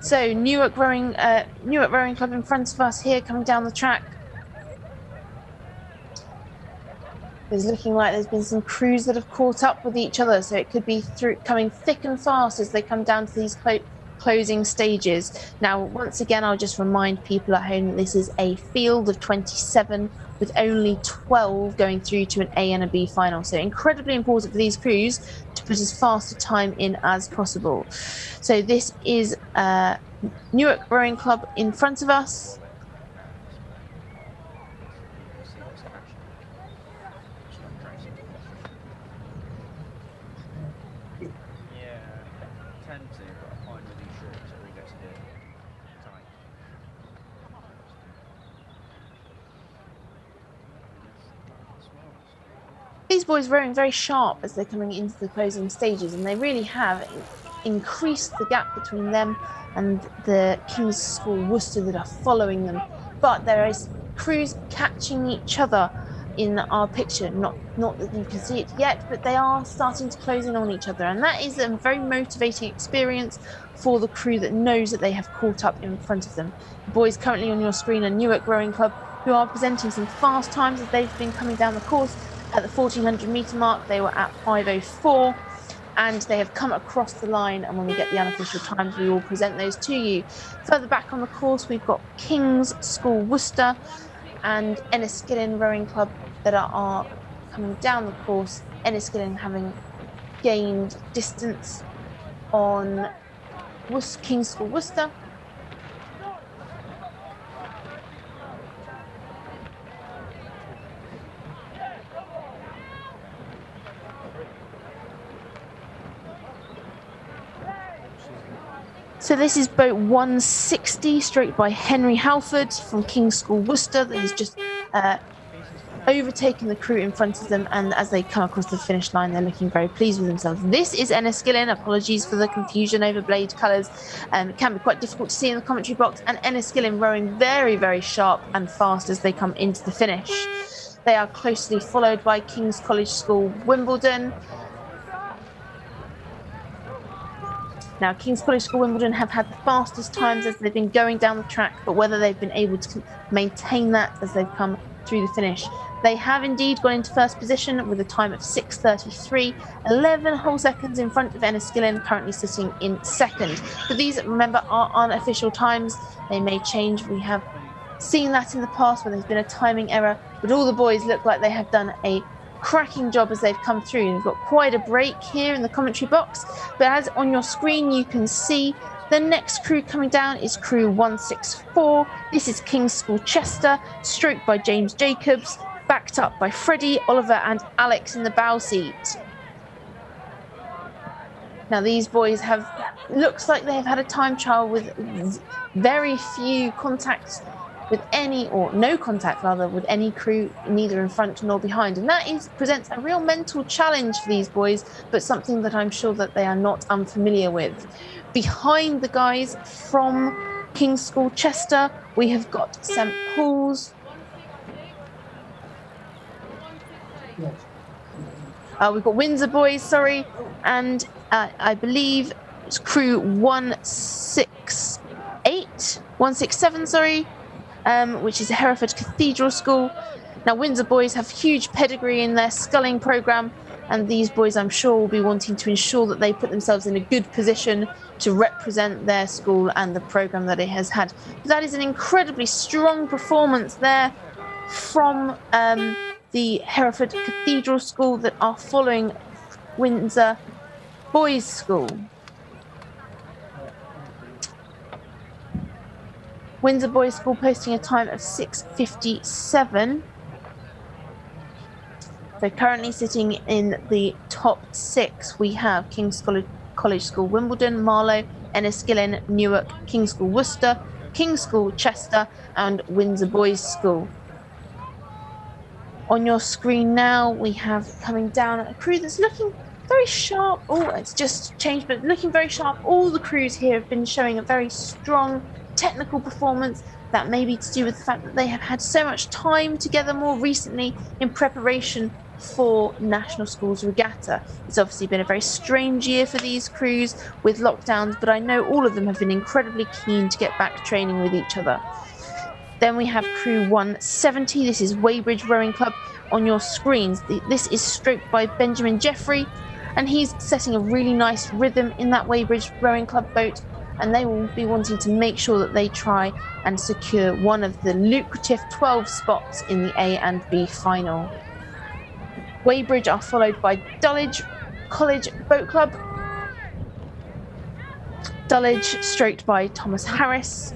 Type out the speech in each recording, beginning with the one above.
So Newark Rowing Club in front of us here, coming down the track. It's looking like there's been some crews that have caught up with each other, so it could be coming thick and fast as they come down to these closing stages. Now, once again, I'll just remind people at home that this is a field of 27 with only 12 going through to an A and a B final. So incredibly important for these crews to put as fast a time in as possible. So this is Newark Rowing Club in front of us. These boys rowing very sharp as they're coming into the closing stages, and they really have increased the gap between them and the King's School Worcester that are following them. But there is crews catching each other in our picture. Not that you can see it yet, but they are starting to close in on each other, and that is a very motivating experience for the crew that knows that they have caught up in front of them. The boys currently on your screen are Newark Rowing Club, who are presenting some fast times as they've been coming down the course. At the 1400 metre mark, they were at 5:04, and they have come across the line, and when we get the unofficial times, we will present those to you. Further back on the course, we've got King's School Worcester and Enniskillen Rowing Club that are coming down the course. Enniskillen having gained distance on King's School Worcester. So this is boat 160, stroked by Henry Halford from King's School Worcester, that has just overtaken the crew in front of them, and as they come across the finish line, they're looking very pleased with themselves. This is Enniskillen. Apologies for the confusion over blade colours. It can be quite difficult to see in the commentary box, and Enniskillen rowing very, very sharp and fast as they come into the finish. They are closely followed by King's College School Wimbledon. Now, King's College School Wimbledon have had the fastest times as they've been going down the track, but whether they've been able to maintain that as they've come through the finish. They have indeed gone into first position with a time of 6:33, 11 whole seconds in front of Enniskillen, currently sitting in second. But these, remember, are unofficial times. They may change. We have seen that in the past when there's been a timing error, but all the boys look like they have done a cracking job as they've come through. You've got quite a break here in the commentary box, but as on your screen you can see, the next crew coming down is crew 164. This is King's School Chester, stroked by James Jacobs, backed up by Freddie, Oliver and Alex in the bow seat. Now these boys looks like they've had a time trial with very few contacts with any, or no contact rather, with any crew, neither in front nor behind. And that presents a real mental challenge for these boys, but something that I'm sure that they are not unfamiliar with. Behind the guys from King's School Chester, we have got St Paul's. We've got Windsor boys, sorry, and I believe it's crew 167, sorry. Which is Hereford Cathedral School. Now, Windsor boys have huge pedigree in their sculling programme, and these boys, I'm sure, will be wanting to ensure that they put themselves in a good position to represent their school and the programme that it has had. But that is an incredibly strong performance there from the Hereford Cathedral School that are following Windsor Boys School. Windsor Boys School posting a time of 6:57. So currently sitting in the top 6, we have King's College School Wimbledon, Marlow, Enniskillen, Newark, King's School Worcester, King's School Chester and Windsor Boys School. On your screen now, we have coming down a crew that's looking very sharp. Oh, it's just changed, but looking very sharp. All the crews here have been showing a very strong technical performance. That may be to do with the fact that they have had so much time together more recently in preparation for National Schools Regatta. It's obviously been a very strange year for these crews with lockdowns, but I know all of them have been incredibly keen to get back training with each other. Then we have crew 170. This is Weybridge Rowing Club on your screens. This is stroked by Benjamin Jeffrey, and he's setting a really nice rhythm in that Weybridge Rowing Club boat, and they will be wanting to make sure that they try and secure one of the lucrative 12 spots in the A and B final. Weybridge are followed by Dulwich College Boat Club. Dulwich stroked by Thomas Harris.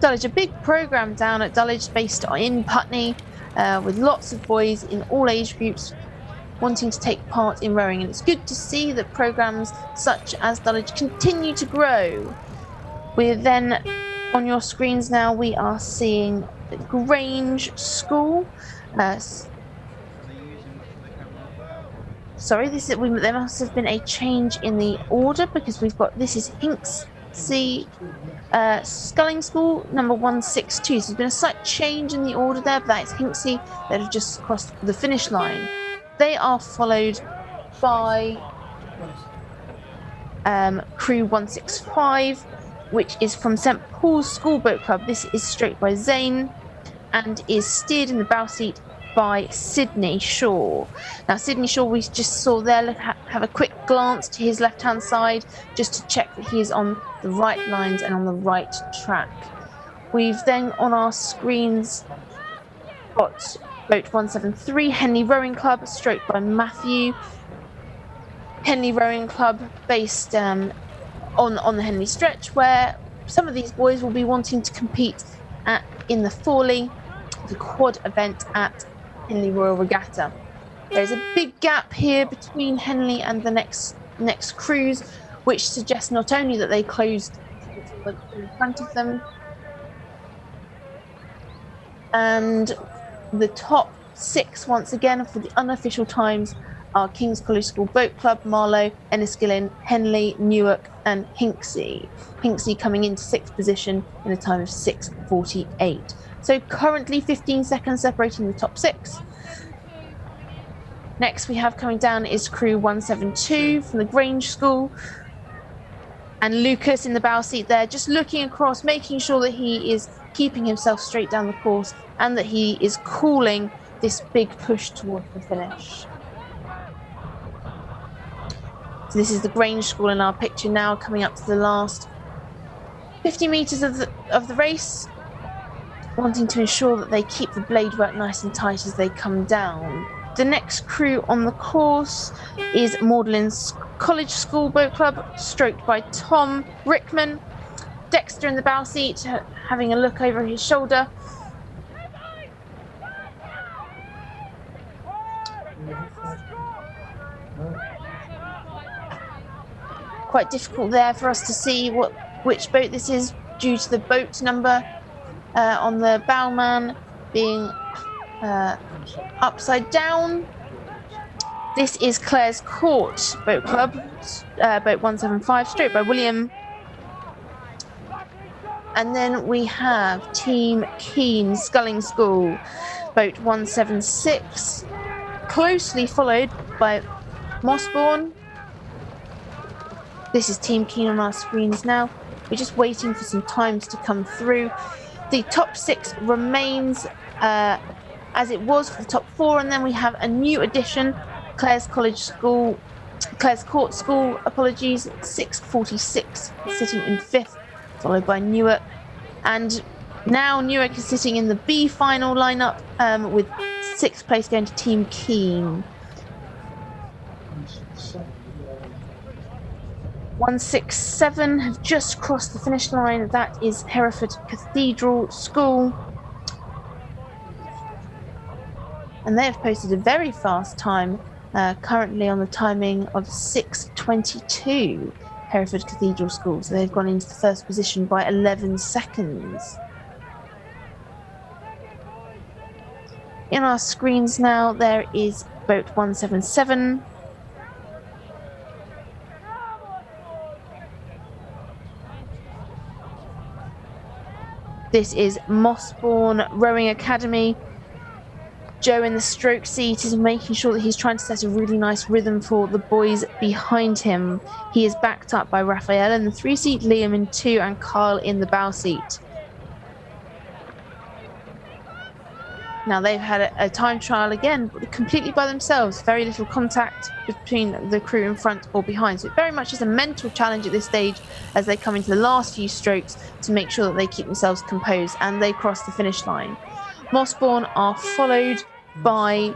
Dulwich, a big programme down at Dulwich based in Putney, with lots of boys in all age groups wanting to take part in rowing, and it's good to see that programmes such as Dulwich continue to grow. We're then on your screens now, we are seeing Grange School. Sorry, there must have been a change in the order, because we've got, this is Hinksey Sculling School, number 162. So there's been a slight change in the order there, but that is Hinksey that have just crossed the finish line. They are followed by crew 165, which is from St Paul's School Boat Club. This is stroked by Zane and is steered in the bow seat by Sydney Shaw. Now, Sydney Shaw, we just saw there, have a quick glance to his left-hand side just to check that he is on the right lines and on the right track. We've then on our screens got boat 173, Henley Rowing Club, stroked by Matthew. Henley Rowing Club based on the Henley Stretch, where some of these boys will be wanting to compete in the Forley, the quad event at Henley Royal Regatta. There's a big gap here between Henley and the next cruise, which suggests not only that they closed in front of them, and the top 6 once again for the unofficial times are King's College School Boat Club, Marlow, Enniskillen, Henley, Newark and Hinksey. Hinksey coming into 6th position in a time of 6:48. So currently 15 seconds separating the top 6. Next we have coming down is crew 172 from the Grange School. And Lucas in the bow seat there, just looking across, making sure that he is keeping himself straight down the course and that he is calling this big push towards the finish. So this is the Grange School in our picture now, coming up to the last 50 metres of the race, wanting to ensure that they keep the blade work nice and tight as they come down. The next crew on the course is Magdalen's College School Boat Club, stroked by Tom Rickman. Dexter in the bow seat, having a look over his shoulder. Quite difficult there for us to see which boat this is due to the boat number on the bowman being upside down. This is Clare's Court Boat Club, boat 175, stroked by William. And then we have Team Keene Sculling School, boat 176, closely followed by Mossbourne. This is Team Keene on our screens now. We're just waiting for some times to come through. The top 6 remains as it was for the top 4, and then we have a new addition, Clare's Court School, 6:46, sitting in 5th, followed by Newark. And now Newark is sitting in the B final lineup, with 6th place going to Team Keene. 167 have just crossed the finish line. That is Hereford Cathedral School. And they have posted a very fast time, currently on the timing of 6:22, Hereford Cathedral School. So they've gone into the first position by 11 seconds. In our screens now, there is boat 177. This is Mossbourne Rowing Academy, Joe in the stroke seat is making sure that he's trying to set a really nice rhythm for the boys behind him. He is backed up by Raphael in the 3 seat, Liam in 2, and Carl in the bow seat. Now they've had a time trial again, completely by themselves. Very little contact between the crew in front or behind. So it very much is a mental challenge at this stage as they come into the last few strokes to make sure that they keep themselves composed and they cross the finish line. Mossbourne are followed by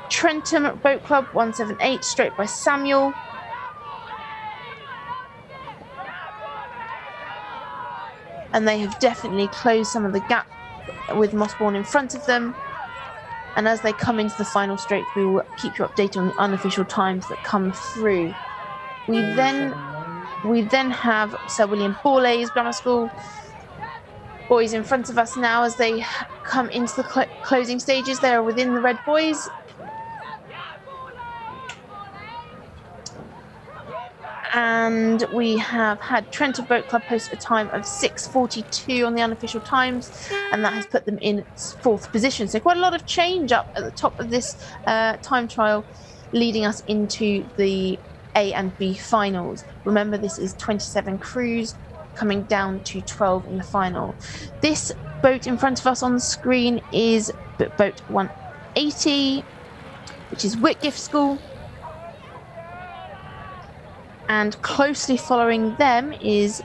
Trentham Boat Club 178, straight by Samuel. And they have definitely closed some of the gap with Mossbourne in front of them. And as they come into the final straight, we will keep you updated on the unofficial times that come through. We then have Sir William Borlase Grammar School boys in front of us now as they come into the closing stages. They are within the red boys. And we have had Trentham Boat Club post a time of 6:42 on the unofficial times, and that has put them in 4th position. So quite a lot of change up at the top of this time trial, leading us into the A and B finals. Remember, this is 27 crews coming down to 12 in the final. This boat in front of us on the screen is boat 180, which is Whitgift School. And closely following them is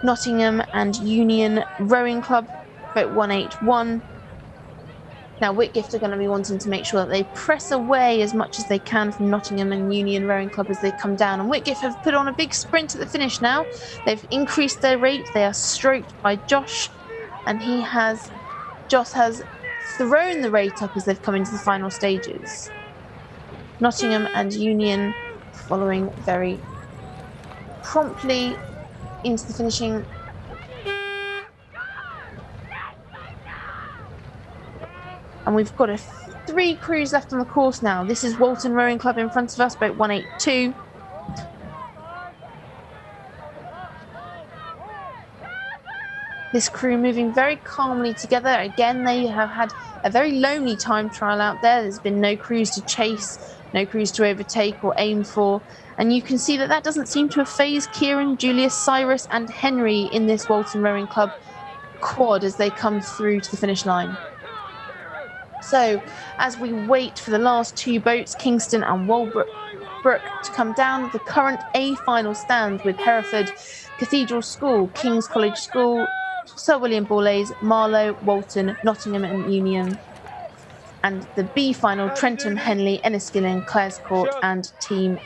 Nottingham and Union Rowing Club, boat 181. Now Whitgift are going to be wanting to make sure that they press away as much as they can from Nottingham and Union Rowing Club as they come down. And Whitgift have put on a big sprint at the finish now. They've increased their rate. They are stroked by Josh, and Josh has thrown the rate up as they've come into the final stages. Nottingham and Union following very promptly into the finishing. And we've got 3 crews left on the course now. This is Walton Rowing Club in front of us, boat 182. This crew moving very calmly together. Again, they have had a very lonely time trial out there. There's been no crews to chase, no crews to overtake or aim for. And you can see that that doesn't seem to have phased Kieran, Julius, Cyrus and Henry in this Walton Rowing Club quad as they come through to the finish line. So as we wait for the last 2 boats, Kingston and Walbrook, to come down, the current A final stands with Hereford Cathedral School, King's College School, Sir William Borlase, Marlow, Walton, Nottingham and Union. And the B final, Trentham, Henley, Enniskillen, Clares Court and Team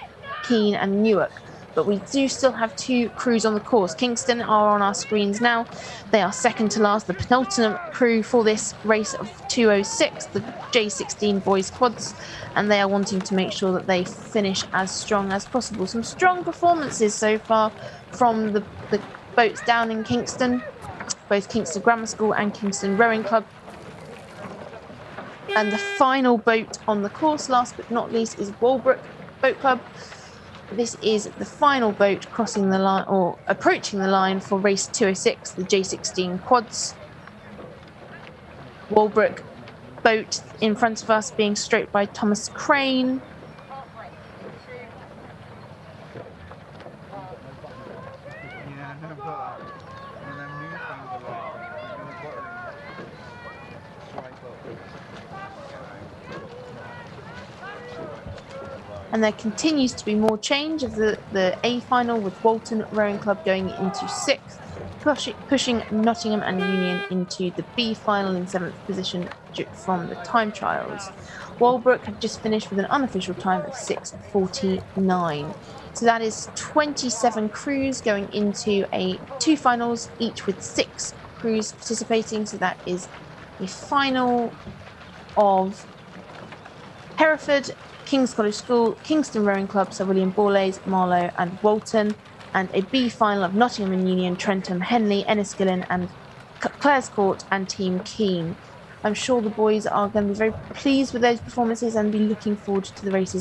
Keene and Newark. But we do still have 2 crews on the course. Kingston are on our screens now. They are second to last, the penultimate crew for this race of 206, the J16 boys quads, and they are wanting to make sure that they finish as strong as possible. Some strong performances so far from the boats down in Kingston, both Kingston Grammar School and Kingston Rowing Club. And the final boat on the course, last but not least, is Walbrook Boat Club. This is the final boat crossing the line or approaching the line for race 206, the J16 quads. Walbrook boat in front of us being stroked by Thomas Crane. And there continues to be more change of the A final with Walton Rowing Club going into 6th, pushing Nottingham and Union into the B final in 7th position from the time trials. Walbrook have just finished with an unofficial time of 6:49. So that is 27 crews going into 2 finals, each with 6 crews participating. So that is a final of Hereford, King's College School, Kingston Rowing Club, Sir William Borlase, Marlow and Walton, and a B final of Nottingham and Union, Trentham, Henley, Enniskillen and Clares Court and Team Keene. I'm sure the boys are going to be very pleased with those performances and be looking forward to the races